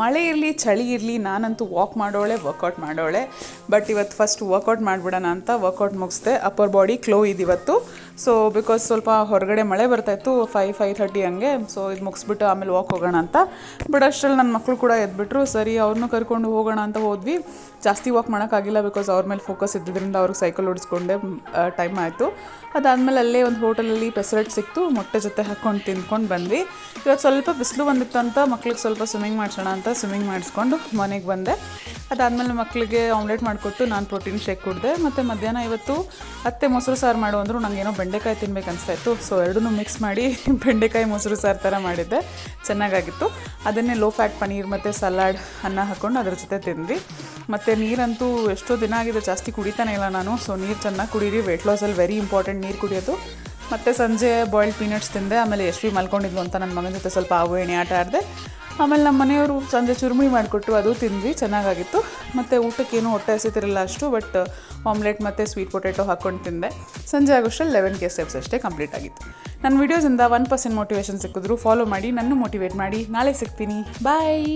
ಮಳೆ ಇರಲಿ ಚಳಿ ಇರಲಿ ನಾನಂತೂ ವಾಕ್ ಮಾಡೋಳೆ ವರ್ಕೌಟ್ ಮಾಡೋಳೆ. ಬಟ್ ಇವತ್ತು ಫಸ್ಟ್ ವರ್ಕೌಟ್ ಮಾಡಿಬಿಡೋಣ ಅಂತ ವರ್ಕೌಟ್ ಮುಗಿಸ್ದೆ. ಅಪ್ಪರ್ ಬಾಡಿ ಕ್ಲೋ ಇದಿವತ್ತು. ಸೊ ಬಿಕಾಸ್ ಸ್ವಲ್ಪ ಹೊರಗಡೆ ಮಳೆ ಬರ್ತಾಯಿತ್ತು 5:30 ಹಂಗೆ. ಸೊ ಇದು ಮುಗಿಸ್ಬಿಟ್ಟು ಆಮೇಲೆ ವಾಕ್ ಹೋಗೋಣ ಅಂತ. ಬಟ್ ಅಷ್ಟರಲ್ಲಿ ನನ್ನ ಮಕ್ಕಳು ಕೂಡ ಎದ್ಬಿಟ್ರು. ಸರಿ ಅವ್ರನ್ನೂ ಕರ್ಕೊಂಡು ಹೋಗೋಣ ಅಂತ ಹೋದ್ವಿ. ಜಾಸ್ತಿ ವಾಕ್ ಮಾಡೋಕ್ಕಾಗಿಲ್ಲ ಬಿಕಾಸ್ ಅವ್ರ ಮೇಲೆ ಫೋಕಸ್ ಇದ್ದಿದ್ದರಿಂದ ಅವ್ರಿಗೆ ಸೈಕಲ್ ಓಡಿಸ್ಕೊಂಡೆ ಟೈಮ್ ಆಯಿತು. ಅದಾದಮೇಲೆ ಅಲ್ಲೇ ಒಂದು ಹೋಟೆಲಲ್ಲಿ ಪೆಸರಟ್ ಸಿಕ್ತು, ಮೊಟ್ಟೆ ಜೊತೆ ಹಾಕ್ಕೊಂಡು ತಿಂದ್ಕೊಂಡು ಬಂದ್ವಿ. ಇವತ್ತು ಸ್ವಲ್ಪ ಬಿಸಿಲು ಬಂದಿತ್ತು ಅಂತ ಮಕ್ಳಿಗೆ ಸ್ವಲ್ಪ ಸ್ವಿಮ್ಮಿಂಗ್ ಮಾಡಿಸೋಣ ಅಂತ ಸ್ವಿಮ್ಮಿಂಗ್ ಮಾಡಿಸ್ಕೊಂಡು ಮನೆಗೆ ಬಂದೆ. ಅದಾದಮೇಲೆ ಮಕ್ಕಳಿಗೆ ಆಮ್ಲೆಟ್ ಮಾಡಿಕೊಟ್ಟು ನಾನು ಪ್ರೋಟೀನ್ ಶೇಕ್ ಕುಡಿದೆ. ಮತ್ತು ಮಧ್ಯಾಹ್ನ ಇವತ್ತು ಅತ್ತೆ ಮೊಸರು ಸಾರು ಮಾಡು ಅಂದರು. ನನಗೇನೋ ಬೆಂಡೆಕಾಯಿ ತಿನ್ಬೇಕು ಅನಿಸ್ತಾಯಿತ್ತು. ಸೊ ಎರಡನ್ನೂ ಮಿಕ್ಸ್ ಮಾಡಿ ಬೆಂಡೆಕಾಯಿ ಮೊಸರು ಸಾರು ಥರ ಮಾಡಿದ್ದೆ, ಚೆನ್ನಾಗಾಗಿತ್ತು. ಅದನ್ನೇ ಲೋ ಫ್ಯಾಟ್ ಪನ್ನೀರ್ ಮತ್ತು ಸಲಾಡ್ ಅನ್ನ ಹಾಕ್ಕೊಂಡು ಅದ್ರ ಜೊತೆ ತಿಂದ್ವಿ. ಮತ್ತು ನೀರಂತೂ ಎಷ್ಟೋ ದಿನ ಆಗಿದೆ ಜಾಸ್ತಿ ಕುಡಿತಾನೆ ಇಲ್ಲ ನಾನು. ಸೊ ನೀರು ಚೆನ್ನಾಗಿ ಕುಡೀರಿ, ವೆಯ್ಟ್ ಲಾಸಲ್ಲಿ ವೆರಿ ಇಂಪಾರ್ಟೆಂಟ್ ನೀರು ಕುಡಿಯೋದು. ಮತ್ತು ಸಂಜೆ ಬಾಯ್ಲ್ಡ್ ಪೀನಟ್ಸ್ ತಿಂದೆ. ಆಮೇಲೆ ಯಶ್ವಿ ಮಲ್ಕೊಂಡಿದ್ಲು ಅಂತ ನನ್ನ ಮಗನ ಜೊತೆ ಸ್ವಲ್ಪ ಆವು ಎಣ್ಣೆ ಆಟ ಆಡಿದೆ. ಆಮೇಲೆ ನಮ್ಮ ಮನೆಯವರು ಸಂಜೆ ಚುರುಮುರಿ ಮಾಡಿಕೊಟ್ಟು ಅದು ತಿಂದ್ವಿ, ಚೆನ್ನಾಗಾಗಿತ್ತು. ಮತ್ತು ಊಟಕ್ಕೇನು ಹೊಟ್ಟೆ ಹಸಿತಿರಲಿಲ್ಲ ಅಷ್ಟು. ಬಟ್ ಆಮ್ಲೆಟ್ ಮತ್ತು ಸ್ವೀಟ್ ಪೊಟೆಟೊ ಹಾಕ್ಕೊಂಡು ತಿಂದೆ. ಸಂಜೆ ಆಗೋಷ್ಟರಲ್ಲಿ 11K ಸ್ಟೆಪ್ಸ್ ಅಷ್ಟೇ ಕಂಪ್ಲೀಟ್ ಆಗಿತ್ತು. ನನ್ನ ವೀಡಿಯೋಸಿಂದ 1% ಮೋಟಿವೇಶನ್ ಸಿಕ್ಕಿದ್ರು ಫಾಲೋ ಮಾಡಿ, ನನ್ನ ಮೋಟಿವೇಟ್ ಮಾಡಿ. ನಾಳೆ ಸಿಗ್ತೀನಿ, ಬಾಯ್.